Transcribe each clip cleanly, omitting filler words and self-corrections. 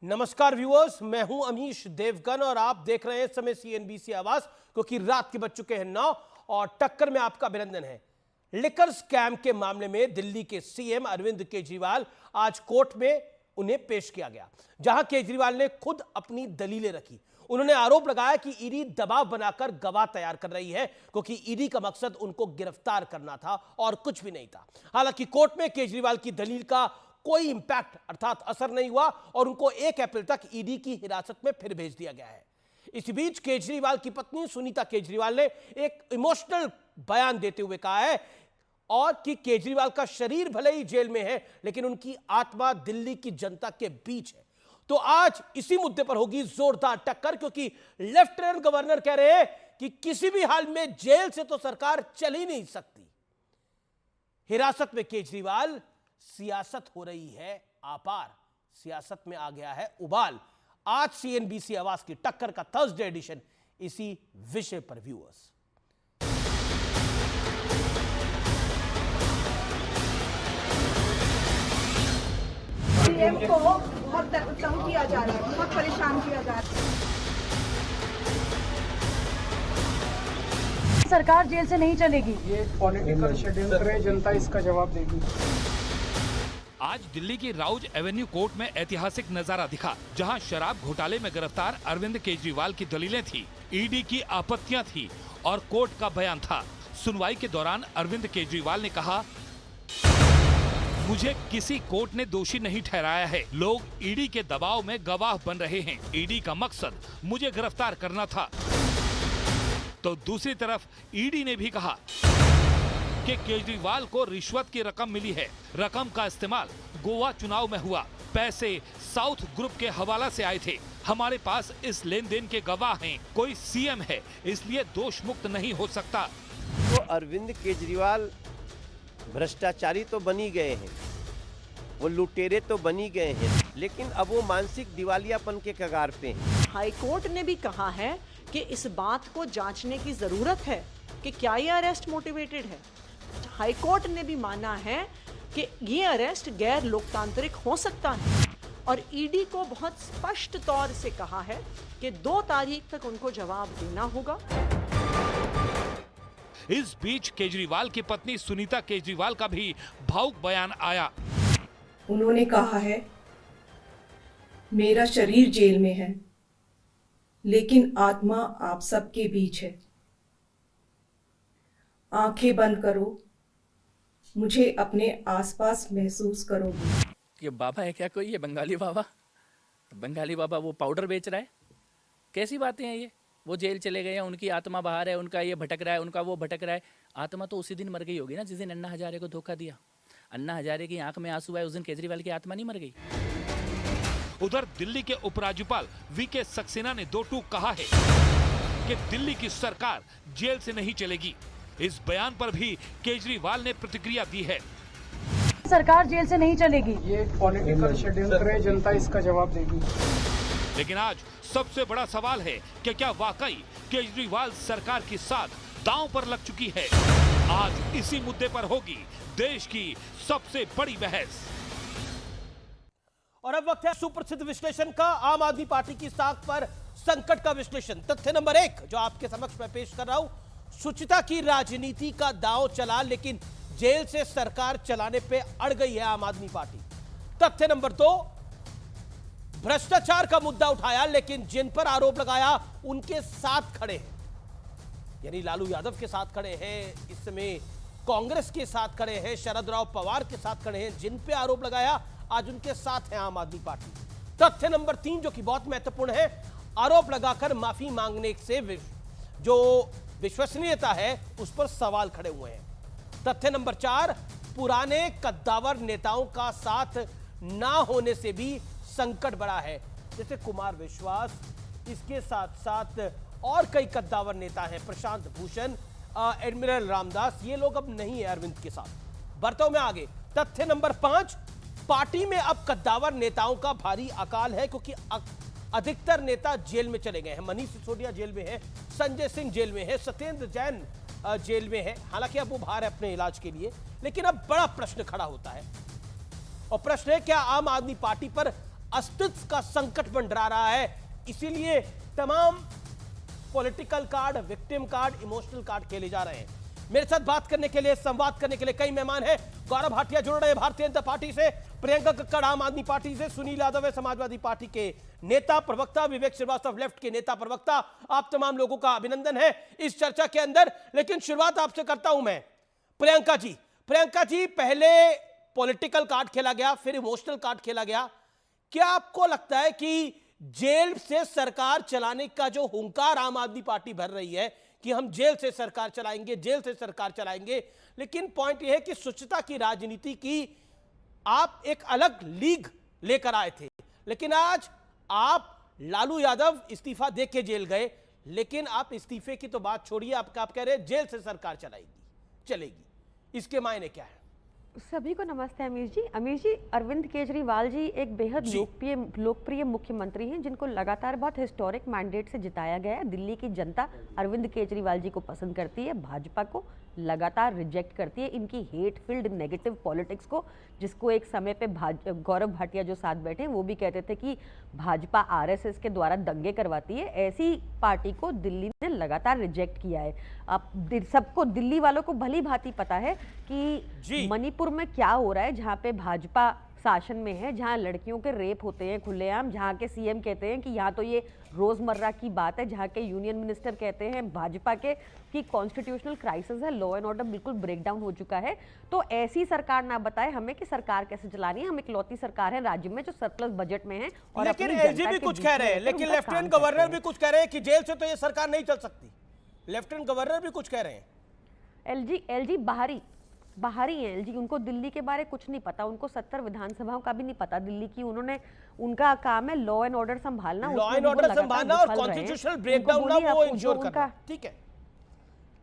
नमस्कार व्यूअर्स, मैं हूं अमीश देवगन और आप देख रहे हैं इस समय सीएनबीसी आवाज, क्योंकि रात के बज चुके हैं 9 और टक्कर में आपका अभिनंदन है। लिकर स्कैम के मामले में दिल्ली के सीएम अरविंद केजरीवाल आज कोर्ट में उन्हें पेश किया गया, जहां केजरीवाल ने खुद अपनी दलीलें रखी। उन्होंने आरोप लगाया कि ईडी दबाव बनाकर गवाह तैयार कर रही है, क्योंकि ईडी का मकसद उनको गिरफ्तार करना था और कुछ भी नहीं था। हालांकि कोर्ट में केजरीवाल की दलील का कोई इंपैक्ट अर्थात असर नहीं हुआ और उनको 1 अप्रैल तक ईडी की हिरासत में फिर भेज दिया गया है। इस बीच केजरीवाल की पत्नी सुनीता केजरीवाल ने एक इमोशनल बयान देते हुए कहा है और कि केजरीवाल का शरीर भले ही जेल में है, लेकिन उनकी आत्मा दिल्ली की जनता के बीच है। तो आज इसी मुद्दे पर होगी जोरदार टक्कर, क्योंकि लेफ्टिनेंट गवर्नर कह रहे हैं कि किसी भी हाल में जेल से तो सरकार चल ही नहीं सकती। हिरासत में केजरीवाल, सियासत हो रही है आपार, सियासत में आ गया है उबाल। आज सीएनबीसी आवाज की टक्कर का थर्सडे एडिशन इसी विषय पर व्यूअर्स। सीएम को बहुत तंग किया जा रहा है, बहुत परेशान किया जा रहा है। सरकार जेल से नहीं चलेगी। ये पॉलिटिकल षड्यंत्र है, जनता इसका जवाब देगी। आज दिल्ली की राउज एवेन्यू कोर्ट में ऐतिहासिक नजारा दिखा, जहां शराब घोटाले में गिरफ्तार अरविंद केजरीवाल की दलीलें थी, ईडी की आपत्तियां थी और कोर्ट का बयान था। सुनवाई के दौरान अरविंद केजरीवाल ने कहा, मुझे किसी कोर्ट ने दोषी नहीं ठहराया है। लोग ईडी के दबाव में गवाह बन रहे हैं। ईडी का मकसद मुझे गिरफ्तार करना था। तो दूसरी तरफ ईडी ने भी कहा कि केजरीवाल को रिश्वत की रकम मिली है। रकम का इस्तेमाल गोवा चुनाव में हुआ। पैसे साउथ ग्रुप के हवाला से आए थे। हमारे पास इस लेन देन के गवाह हैं। कोई सीएम है, इसलिए दोष मुक्त नहीं हो सकता। तो अरविंद केजरीवाल भ्रष्टाचारी तो बनी गए हैं, वो लुटेरे तो बनी गए हैं, लेकिन अब वो मानसिक दिवालियापन के कगार पे हैं। हाईकोर्ट ने भी कहा है कि इस बात को जांचने की जरूरत है कि क्या ये अरेस्ट मोटिवेटेड है। हाईकोर्ट ने भी माना है कि ये अरेस्ट गैर लोकतांत्रिक हो सकता है और ईडी को बहुत स्पष्ट तौर से कहा है कि 2 तारीख तक उनको जवाब देना होगा। इस बीच केजरीवाल की पत्नी सुनीता केजरीवाल का भी भावुक बयान आया। उन्होंने कहा है, मेरा शरीर जेल में है, लेकिन आत्मा आप सबके बीच है। आंखें बंद करो, मुझे अपने आसपास महसूस करोगे। ये बाबा है क्या कोई? ये बंगाली बाबा? बंगाली बाबा वो पाउडर बेच रहा है? कैसी बातें हैं ये? वो जेल चले गए हैं, उनकी आत्मा बाहर है, उनका ये भटक रहा है, उनका वो भटक रहा है। आत्मा तो उसी दिन मर गई होगी ना जिस दिन अन्ना हजारे को धोखा दिया। अन्ना हजारे की आंख में आंसू आए, उस दिन केजरीवाल की आत्मा नहीं मर गई। उधर दिल्ली के उपराज्यपाल वीके सक्सेना ने 2 टूक कहा है कि दिल्ली की सरकार जेल से नहीं चलेगी। इस बयान पर भी केजरीवाल ने प्रतिक्रिया दी है। सरकार जेल से नहीं चलेगी। ये पॉलिटिकल षड्यंत्र है, जनता इसका जवाब देगी। लेकिन आज सबसे बड़ा सवाल है कि क्या वाकई केजरीवाल सरकार के साथ दांव पर लग चुकी है? आज इसी मुद्दे पर होगी देश की सबसे बड़ी बहस। और अब वक्त है सुप्रसिद्ध विश्लेषण का, आम आदमी पार्टी की साख पर संकट का विश्लेषण। तथ्य नंबर 1 जो आपके समक्ष मैं पेश कर रहा हूं, शुचिता की राजनीति का दांव चला, लेकिन जेल से सरकार चलाने पे अड़ गई है आम आदमी पार्टी। तथ्य नंबर 2, भ्रष्टाचार का मुद्दा उठाया, लेकिन जिन पर आरोप लगाया उनके साथ खड़े हैं, यानी लालू यादव के साथ खड़े हैं, इस समय कांग्रेस के साथ खड़े हैं, शरद राव पवार के साथ खड़े हैं। जिन पे आरोप लगाया आज उनके साथ है आम आदमी पार्टी। तथ्य नंबर 3 जो कि बहुत महत्वपूर्ण है, आरोप लगाकर माफी मांगने से जो विश्वसनीयता है उस पर सवाल खड़े हुए हैं। तथ्य नंबर 4, पुराने कद्दावर नेताओं का साथ ना होने से भी संकट बढ़ा है, जैसे कुमार विश्वास, इसके साथ साथ और कई कद्दावर नेता हैं, प्रशांत भूषण, एडमिरल रामदास, ये लोग अब नहीं है अरविंद के साथ। बढ़ता हूं मैं आगे। तथ्य नंबर 5, पार्टी में अब कद्दावर नेताओं का भारी अकाल है, क्योंकि अधिकतर नेता जेल में चले गए हैं। मनीष सिसोदिया जेल में है, संजय सिंह जेल में है, सत्येंद्र जैन जेल में है। हालांकि अब वो बाहर है अपने इलाज के लिए, लेकिन अब बड़ा प्रश्न खड़ा होता है और प्रश्न है, क्या आम आदमी पार्टी पर अस्तित्व का संकट मंडरा रहा है। इसीलिए तमाम political card, victim card, emotional card खेले जा रहे हैं। मेरे साथ बात करने के लिए, संवाद करने के लिए कई मेहमान हैं। गौरव भाटिया जुड़ रहे हैं भारतीय जनता पार्टी से, प्रियंका कक्कड़ आम आदमी पार्टी से, सुनील यादव है समाजवादी पार्टी के नेता प्रवक्ता, विवेक श्रीवास्तव लेफ्ट के नेता प्रवक्ता। आप तमाम लोगों का अभिनंदन है इस चर्चा के अंदर। लेकिन शुरुआत आपसे करता हूं मैं, प्रियंका जी। प्रियंका जी, पहले पॉलिटिकल कार्ड खेला गया, फिर इमोशनल कार्ड खेला गया। क्या आपको लगता है कि जेल से सरकार चलाने का जो हुंकार आम आदमी पार्टी भर रही है कि हम जेल से सरकार चलाएंगे, जेल से सरकार चलाएंगे, लेकिन पॉइंट यह है कि स्वच्छता की राजनीति की आप एक अलग लीग लेकर आए थे, लेकिन आज आप लालू यादव इस्तीफा दे के जेल गए, लेकिन आप इस्तीफे की तो बात छोड़िए, आप कह रहे हैं जेल से सरकार चलेगी। इसके मायने क्या है? सभी को नमस्ते अमीर जी। अमीर जी, अरविंद केजरीवाल जी एक बेहद लोकप्रिय मुख्यमंत्री हैं जिनको लगातार बहुत हिस्टोरिक मैंडेट से जिताया गया है। दिल्ली की जनता अरविंद केजरीवाल जी को पसंद करती है, भाजपा को लगातार रिजेक्ट करती है, इनकी हेट फिल्ड नेगेटिव पॉलिटिक्स को, जिसको एक समय पे गौरव भाटिया जो साथ बैठे हैं वो भी कहते थे कि भाजपा आरएसएस के द्वारा दंगे करवाती है। ऐसी पार्टी को दिल्ली ने लगातार रिजेक्ट किया है। अब सबको, दिल्ली वालों को भली भांति पता है कि मणिपुर में क्या हो रहा है, जहाँ पे भाजपा शासन में है, जहाँ लड़कियों के रेप होते हैं खुलेआम, जहाँ के सीएम कहते हैं कि यहाँ तो ये रोजमर्रा की बात है, जहाँ के यूनियन मिनिस्टर कहते हैं भाजपा के कि कॉन्स्टिट्यूशनल क्राइसिस है, लॉ एंड ऑर्डर बिल्कुल ब्रेकडाउन हो चुका है। तो ऐसी सरकार ना बताए हमें कि सरकार कैसे चलानी है। हम इकलौती सरकार है राज्य में जो सरप्लस बजट में है। और लेकिन एलजी भी कुछ कह रहे हैं, लेकिन लेफ्टिनेंट गवर्नर भी कुछ कह रहे हैं कि जेल से तो ये सरकार नहीं चल सकती। लेफ्टिनेंट गवर्नर भी कुछ कह रहे हैं। एलजी बाहरी हैं एलजी, उनको दिल्ली के बारे कुछ नहीं पता, उनको 70 विधानसभाओं का भी नहीं पता दिल्ली की। उनका काम है लॉ एंड ऑर्डर संभालना, लॉ एंड ऑर्डर संभालना और कॉन्स्टिट्यूशनल ब्रेकडाउन ना वो इंश्योर करना।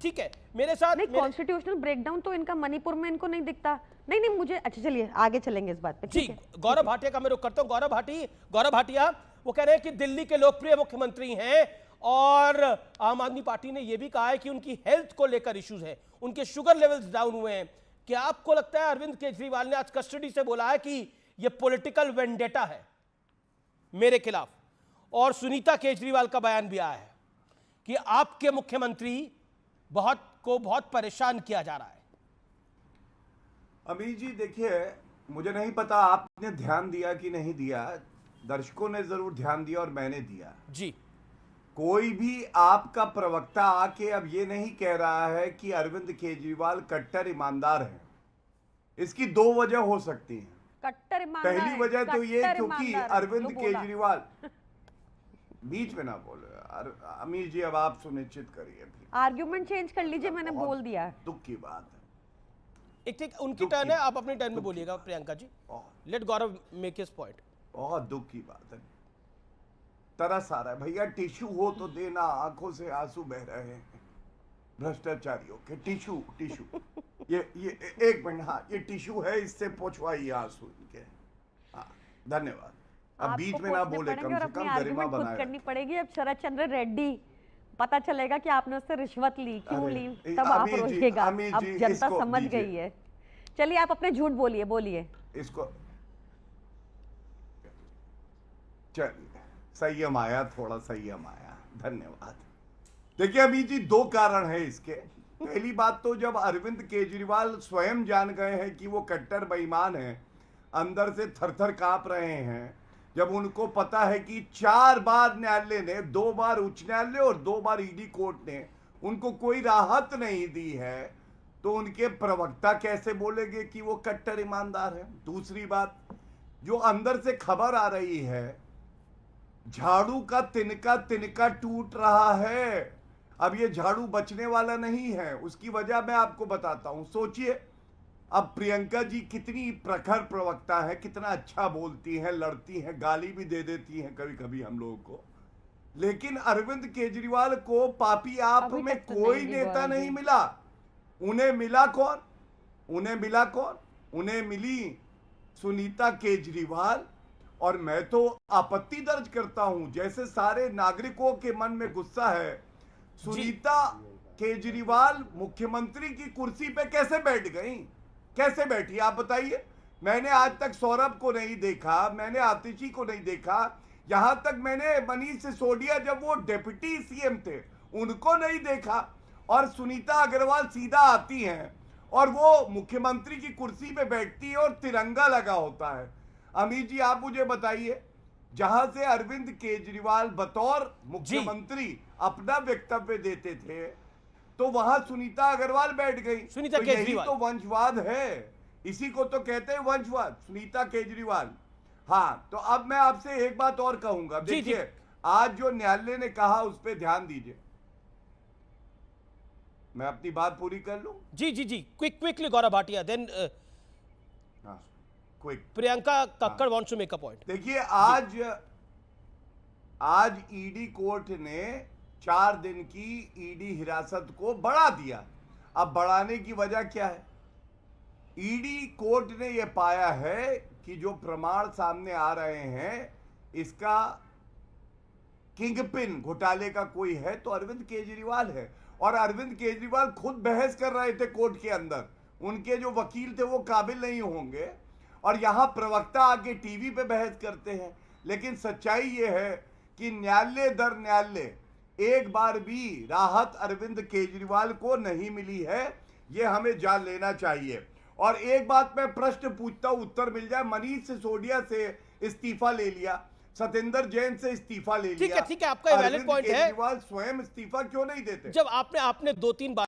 ठीक है मेरे साथ। नहीं, कॉन्स्टिट्यूशनल ब्रेकडाउन तो इनका मणिपुर में इनको नहीं दिखता। नहीं मुझे, अच्छा चलिए आगे चलेंगे इस बात पे। जी, गौरव भाटिया का मैं रुख करता हूं। गौरव भाटिया वो कह रहे हैं कि दिल्ली के लोकप्रिय मुख्यमंत्री हैं और आम आदमी पार्टी ने यह भी कहा है कि उनकी हेल्थ को लेकर इश्यूज है, उनके शुगर लेवल्स डाउन हुए हैं। क्या आपको लगता है अरविंद केजरीवाल ने आज कस्टडी से बोला है कि यह पॉलिटिकल वेंडेटा है मेरे खिलाफ? और सुनीता केजरीवाल का बयान भी आया है कि आपके मुख्यमंत्री बहुत परेशान किया जा रहा है। अमीर जी देखिए, मुझे नहीं पता आपने ध्यान दिया कि नहीं दिया, दर्शकों ने जरूर ध्यान दिया और मैंने दिया जी। कोई भी आपका प्रवक्ता आके अब ये नहीं कह रहा है कि अरविंद केजरीवाल कट्टर ईमानदार हैं। इसकी दो वजह हो सकती हैं। कट्टर ईमानदार, पहली वजह तो ये क्योंकि अरविंद केजरीवाल बीच में ना बोले। अमीर जी अब आप सुनिश्चित करिए, आर्ग्यूमेंट चेंज कर लीजिए, मैंने बोल दिया। दुख की बात है। एक उनकी टर्न है, आप अपनी टर्न में बोलिएगा प्रियंका जी। लेट गौरव मेक हिज पॉइंट। बहुत दुख की बात है, तरस आ रहा है भैया। टिश्यू हो तो देना, आंखों से आंसू बह रहे हैं भ्रष्टाचारियों के। टिश्यू ये एक मिनट, हाँ ये टिश्यू है, इससे पोंछवाइए आंसू इनके। हाँ धन्यवाद। अब बीच में ना बोले, कम से कम गरिमा बनाए करनी पड़ेगी। अब शरद चंद्र रेड्डी पता चलेगा कि आपने उससे रिश्वत ली, क्यों ली, तब आप रोइएगा। अब जनता समझ गई है। चलिए आप अपने झूठ बोलिए इसको। चलिए संयम आया, थोड़ा संयम आया, धन्यवाद। देखिए अभी जी दो कारण है इसके। पहली बात तो जब अरविंद केजरीवाल स्वयं जान गए हैं कि वो कट्टर बेईमान हैं, अंदर से थरथर कांप रहे हैं, जब उनको पता है कि 4 बार न्यायालय ने, 2 बार उच्च न्यायालय और 2 बार ईडी कोर्ट ने उनको कोई राहत नहीं दी है, तो उनके प्रवक्ता कैसे बोलेंगे कि वो कट्टर ईमानदार है। दूसरी बात, जो अंदर से खबर आ रही है, झाड़ू का तिनका टूट रहा है। अब ये झाड़ू बचने वाला नहीं है। उसकी वजह मैं आपको बताता हूं। सोचिए, अब प्रियंका जी कितनी प्रखर प्रवक्ता है, कितना अच्छा बोलती हैं, लड़ती हैं, गाली भी दे देती हैं कभी कभी हम लोगों को, लेकिन अरविंद केजरीवाल को पापी आप में कोई नेता नहीं मिला। उन्हें मिला कौन? उन्हें मिली सुनीता केजरीवाल। और मैं तो आपत्ति दर्ज करता हूं, जैसे सारे नागरिकों के मन में गुस्सा है, सुनीता केजरीवाल मुख्यमंत्री की कुर्सी पे कैसे बैठ गई? कैसे बैठी आप बताइए? मैंने आज तक सौरभ को नहीं देखा, मैंने आतिशी को नहीं देखा, यहां तक मैंने मनीष सिसोदिया जब वो डिप्टी सीएम थे उनको नहीं देखा। और सुनीता अग्रवाल सीधा आती हैं और वो मुख्यमंत्री की कुर्सी पे बैठती है और तिरंगा लगा होता है। अमित जी आप मुझे बताइए, जहां से अरविंद केजरीवाल बतौर मुख्यमंत्री अपना वक्तव्य देते थे तो वहां सुनीता अग्रवाल बैठ गई। सुनीता तो यही केजरीवाल तो वंशवाद है, इसी को तो कहते हैं वंशवाद, सुनीता केजरीवाल। हाँ, तो अब मैं आपसे एक बात और कहूंगा, देखिए आज जो न्यायालय ने कहा उस पर ध्यान दीजिए। मैं अपनी बात पूरी कर लूं? जी quickly Gaurav Bhatia, then quick Priyanka Kakkar wants to make a point. देखिए आज ईडी कोर्ट ने 4 दिन की ईडी हिरासत को बढ़ा दिया। अब बढ़ाने की वजह क्या है? ईडी कोर्ट ने यह पाया है कि जो प्रमाण सामने आ रहे हैं इसका किंगपिन घोटाले का कोई है तो अरविंद केजरीवाल है। और अरविंद केजरीवाल खुद बहस कर रहे थे कोर्ट के अंदर, उनके जो वकील थे वो काबिल नहीं होंगे और यहां प्रवक्ता आके टीवी पे बहस करते हैं। लेकिन सच्चाई ये है कि न्यायालय दर न्यायालय एक बार भी राहत अरविंद केजरीवाल को नहीं मिली है, ये हमें जान लेना चाहिए। और एक बात मैं प्रश्न पूछता हूं, उत्तर मिल जाए। मनीष सिसोदिया से इस्तीफा ले लिया, सत्येंद्र जैन से इस्तीफा ले लिया, ठीक है, आपका वैलिड पॉइंट है। केजरीवाल स्वयं इस्तीफा क्यों नहीं देते? जब आपने 2-3 बार